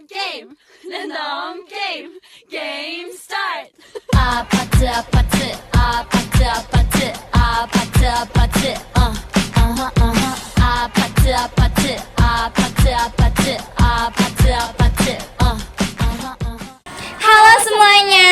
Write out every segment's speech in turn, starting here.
game, game start. 아파트 아파트 아파트 아파트 아파트 아파트 아파트 아파트 아파트 아파트 아파트 아파트 Halo semuanya,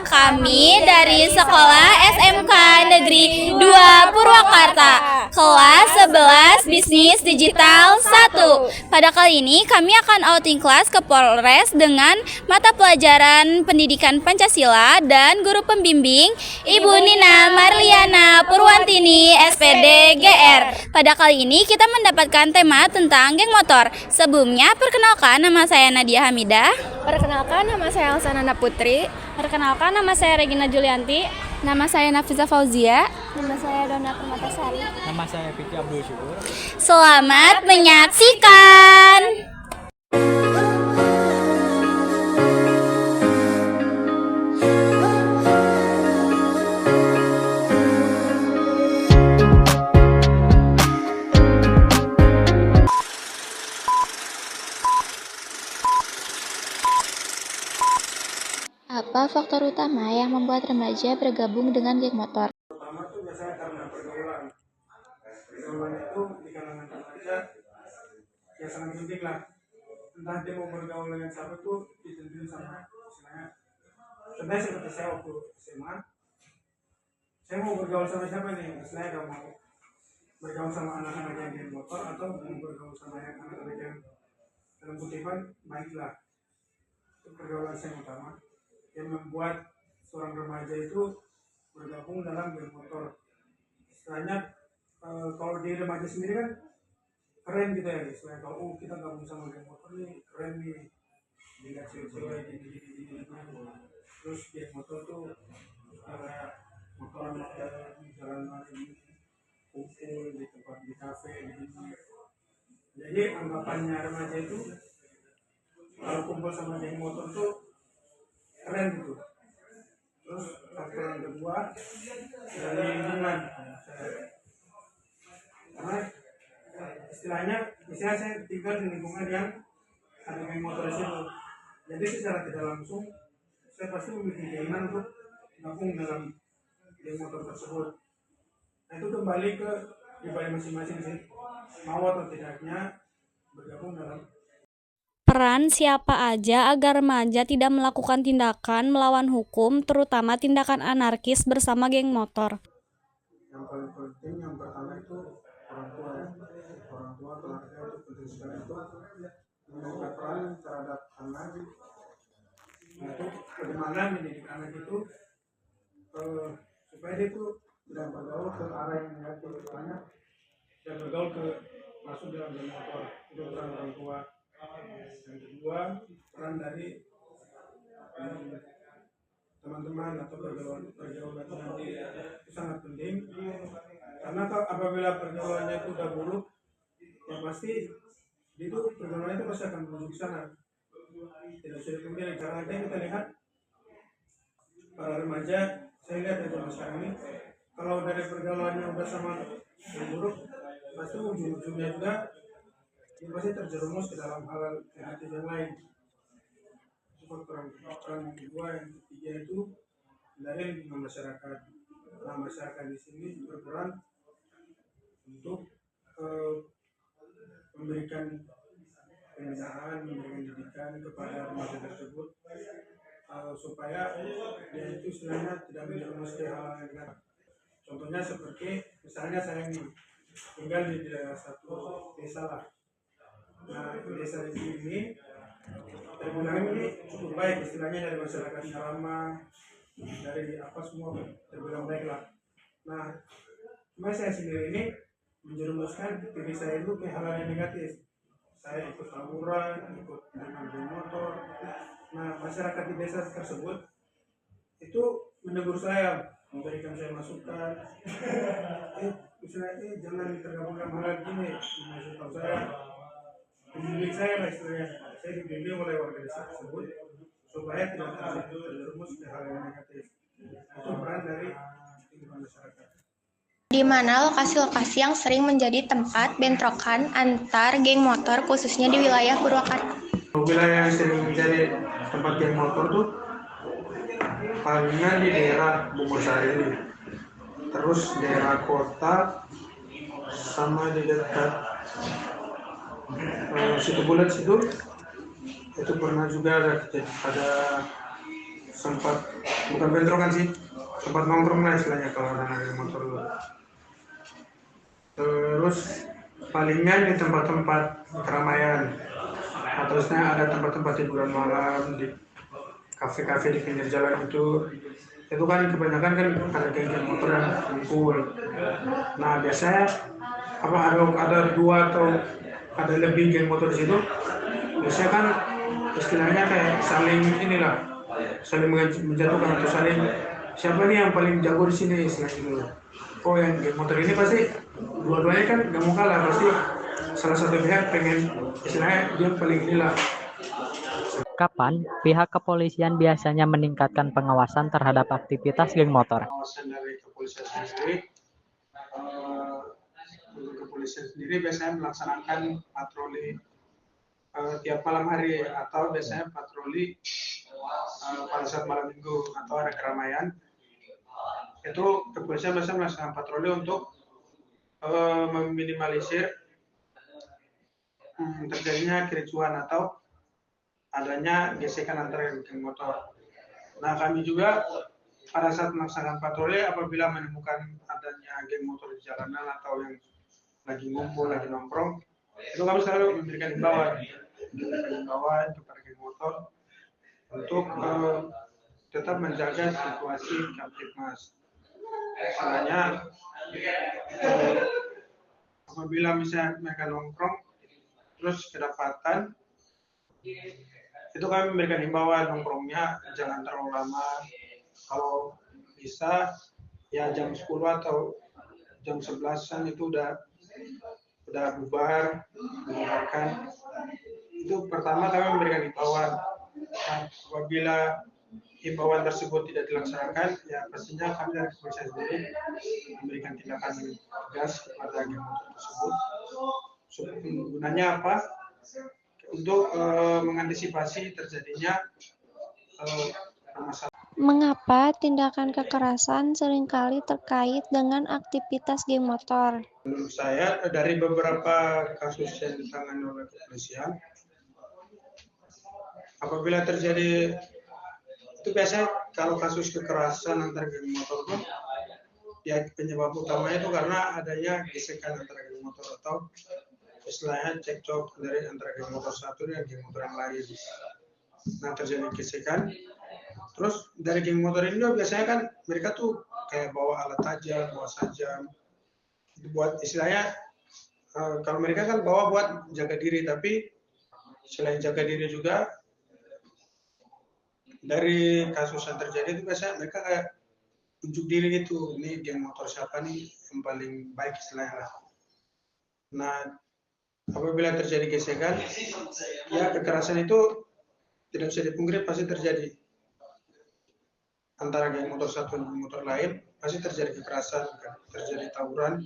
kami dari Sekolah SMK Negeri 2 Purwakarta, kelas 11 Bisnis Digital 1. Pada kali ini kami akan outing kelas ke Polres dengan mata pelajaran Pendidikan Pancasila dan guru pembimbing Ibu Nina Marliana Purwantini SPD GR. Pada kali ini kita mendapatkan tema tentang geng motor. Sebelumnya perkenalkan, nama saya Nadia Hamidah. Perkenalkan, nama saya Elsa Nanda Putri. Perkenalkan, nama saya Regina Julianti. Nama saya Nafisa Fauzia. Nama saya Dona Permatasari. Nama saya Fikri Abdul Syukur. Selamat menyaksikan. Apa faktor utama yang membuat remaja bergabung dengan geng motor? Pertama tuh biasanya karena pergaulan. Pergaulan itu di kalangan remaja ya sangat penting lah. Entah dia mau bergaul dengan siapa tuh ditentuin sama istilahnya. Contohnya seperti saya waktu SMA, saya mau bergaul sama siapa nih? Istilahnya kalau mau bergaul sama anak-anak yang geng motor atau mau bergaul sama yang anak-anak yang dalam kutipan baiklah. Itu pergaulan saya utama yang membuat seorang remaja itu bergabung dalam geng motor. Istilahnya kalau di remaja sendiri kan keren gitu ya, istilahnya kalau kita gabung sama geng motor nih keren nih, dilihat cewek-cewek gini. Terus geng motor tuh kayak motoran jalan lari, kumpul di tempat di kafe gitu. Jadi anggapannya remaja itu kalau kumpul sama geng motor tuh keren gitu. Terus faktor yang kedua dari lingkungan, karena istilahnya misalnya saya tinggal di lingkungan yang ada geng motor itu, jadi secara tidak langsung saya pasti memiliki keinginan untuk gabung dalam geng motor tersebut. Nah itu kembali ke pribadi masing-masing sih, mau atau tidaknya bergabung dalam. Peran siapa aja agar remaja tidak melakukan tindakan melawan hukum, terutama tindakan anarkis bersama geng motor? Yang paling penting yang pertama itu orang tua ya. Orang tua keluarga itu penting sekali itu memainkan peran terhadap anak. Nah itu bagaimana mendidik anak itu supaya dia itu tidak bergaul ke arah yang negatif, banyak dan bergaul ke masuk dalam geng motor. Itu peran orang tua. Yang kedua, peran dari teman-teman atau pergaulan nanti itu sangat penting, karena apabila pergaulannya itu udah buruk, yang pasti itu pergaulannya itu pasti akan menuju ke sana. Tidak bisa dipungkiri, karena kita lihat para remaja, saya lihat di zaman sekarang ini, kalau dari pergaulannya udah sama yang buruk, pasti ujung-ujungnya juga dia pasti terjerumus ke dalam hal negatif yang lain. Itu peran yang kedua. Yang ketiga itu dari lingkungan masyarakat. Nah, masyarakat di sini berperan untuk memberikan pembinaan, memberikan didikan kepada remaja tersebut supaya dia itu istilahnya tidak menjerumus ke hal yang negatif. Contohnya seperti misalnya saya ini tinggal di daerah satu desa lah. Nah, desa ini terbilang ini cukup baik, istilahnya dari masyarakatnya ramah, dari apa semua terbilang baik lah. Nah, cuma saya sendiri ini menjerumuskan diri saya itu ke hal yang negatif. Saya ikut tawuran, ikut dengan geng motor. Nah, masyarakat di desa tersebut itu menegur saya, memberikan saya masukan. Istilahnya jangan tergabung dalam hal gini, maksud saya. Pembimbing saya lah istilahnya, saya dibimbing oleh warga desa tersebut supaya tidak terjerumus ke hal yang negatif. Itu peran dari lingkungan masyarakat. Di mana lokasi-lokasi yang sering menjadi tempat bentrokan antar geng motor khususnya di wilayah Purwakarta? Wilayah yang sering menjadi tempat geng motor tuh palingan di daerah Bogosari, terus daerah kota, sama di dekat situ bulat situ. Itu pernah juga ada sempat, bukan bentrokan sih, sempat nongkrong lah istilahnya kalau ada geng motor dulu. Terus palingan di tempat-tempat keramaian, atau ada tempat-tempat hiburan malam di kafe-kafe di pinggir jalan itu kan kebanyakan kan ada geng-geng motor yang kumpul. Nah biasanya ada dua atau ada lebih geng motor di situ, biasanya kan istilahnya kayak saling menjatuhkan atau saling siapa nih yang paling jago di sini istilah itu. Oh yang geng motor ini pasti dua-duanya kan gak mau kalah, pasti salah satu pihak pengen istilahnya dia paling inilah. Kapan pihak kepolisian biasanya meningkatkan pengawasan terhadap aktivitas geng motor? Pengawasan dari kepolisian sendiri, untuk kepolisian sendiri biasanya melaksanakan patroli tiap malam hari, atau biasanya patroli pada saat malam minggu atau ada keramaian. Itu kepolisian biasanya melaksanakan patroli untuk meminimalisir terjadinya kericuhan atau adanya gesekan antara geng motor. Nah kami juga pada saat melaksanakan patroli, apabila menemukan adanya geng motor di jalanan atau yang lagi ngumpul, lagi nongkrong, itu kami selalu memberikan himbauan kepada geng motor untuk tetap menjaga situasi Kamtipmas. Misalnya apabila misalnya mereka nongkrong terus kedapatan, itu kami memberikan himbauan nongkrongnya jangan terlalu lama. Kalau bisa ya jam 10 atau jam 11-an itu udah bubarkan. Itu pertama kami memberikan himbauan. Nah, apabila himbauan tersebut tidak dilaksanakan, ya pastinya kami dari kepolisian sendiri memberikan tindakan tegas kepada geng motor tersebut. Gunanya apa? Untuk mengantisipasi terjadinya permasalahan. Mengapa tindakan kekerasan seringkali terkait dengan aktivitas geng motor? Menurut saya dari beberapa kasus yang ditangani oleh kepolisian, apabila terjadi itu biasanya kalau kasus kekerasan antar geng motor itu ya penyebab utamanya itu karena adanya gesekan antara geng motor atau istilahnya cekcok dari antara geng motor satu dan geng motor yang lain. Nah terjadi gesekan, terus dari geng motor ini biasanya kan mereka tuh kayak bawa alat tajam, bawa sajam, buat istilahnya kalau mereka kan bawa buat jaga diri, tapi selain jaga diri juga dari kasus yang terjadi itu biasanya mereka kayak unjuk diri gitu, ini geng motor siapa nih yang paling baik istilahnya. Nah apabila terjadi gesekan, ya kekerasan itu tidak bisa dipungkiri pasti terjadi antara geng motor satu dan geng motor lain, pasti terjadi kekerasan, terjadi tawuran.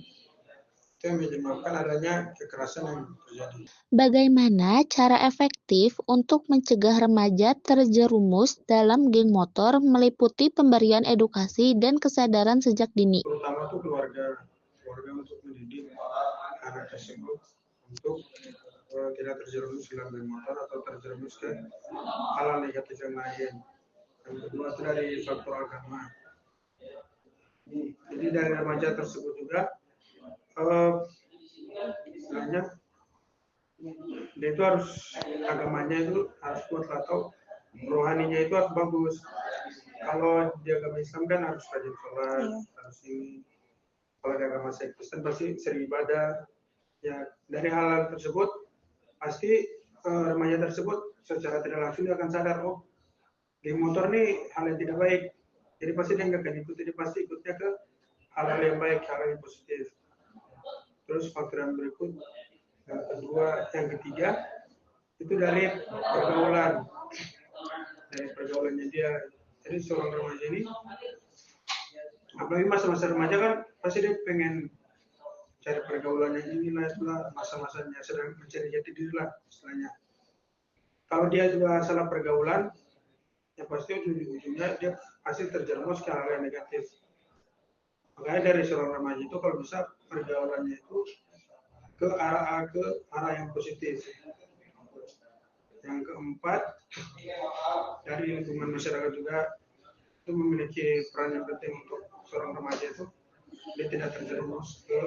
Itu yang menyebabkan adanya kekerasan yang terjadi. Bagaimana cara efektif untuk mencegah remaja terjerumus dalam geng motor meliputi pemberian edukasi dan kesadaran sejak dini? Terutama itu keluarga untuk mendidik anak tersebut untuk tidak terjerumus dalam geng motor atau terjerumus ke hal negatif yang lain. Yang kedua itu dari faktor agama. Jadi dari remaja tersebut juga istilahnya dia itu harus agamanya itu harus kuat atau rohaninya itu harus bagus. Kalau di agama Islam kan harus rajin sholat, harus ini. Kalau di agama Kristen pasti sering ibadah. Ya dari hal tersebut pasti remaja tersebut secara tidak langsung dia akan sadar, oh geng motor nih hal yang tidak baik. Jadi pasti dia nggak akan ikuti, dia pasti ikutnya ke hal-hal yang baik, hal yang positif. Terus faktor yang berikut, yang kedua, yang ketiga itu dari pergaulan, dari pergaulannya dia. Jadi seorang remaja ini, apalagi masa-masa remaja kan pasti dia pengen cari pergaulannya inilah itulah, masa-masanya sedang mencari jati diri lah istilahnya. Kalau dia juga salah pergaulan, ya pasti ujung-ujungnya dia pasti terjerumus ke hal yang negatif. Makanya dari seorang remaja itu kalau bisa pergaulannya itu ke arah yang positif. Yang keempat, dari lingkungan masyarakat juga itu memiliki peran yang penting untuk seorang remaja itu dia tidak terjerumus ke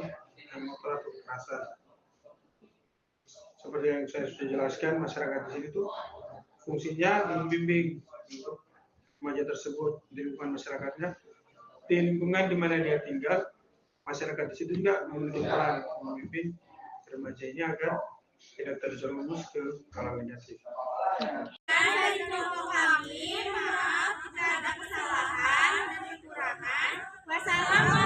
motor atau kekerasan. Seperti yang saya sudah jelaskan, masyarakat di sini tuh fungsinya membimbing untuk remaja tersebut di lingkungan masyarakatnya, di lingkungan di mana dia tinggal, masyarakat di situ juga memiliki peran membimbing remaja ini agar tidak terjerumus ke hal negatif. Dari kelompok kami, maaf jika ada kesalahan dan kekurangan. Wassalamualaikum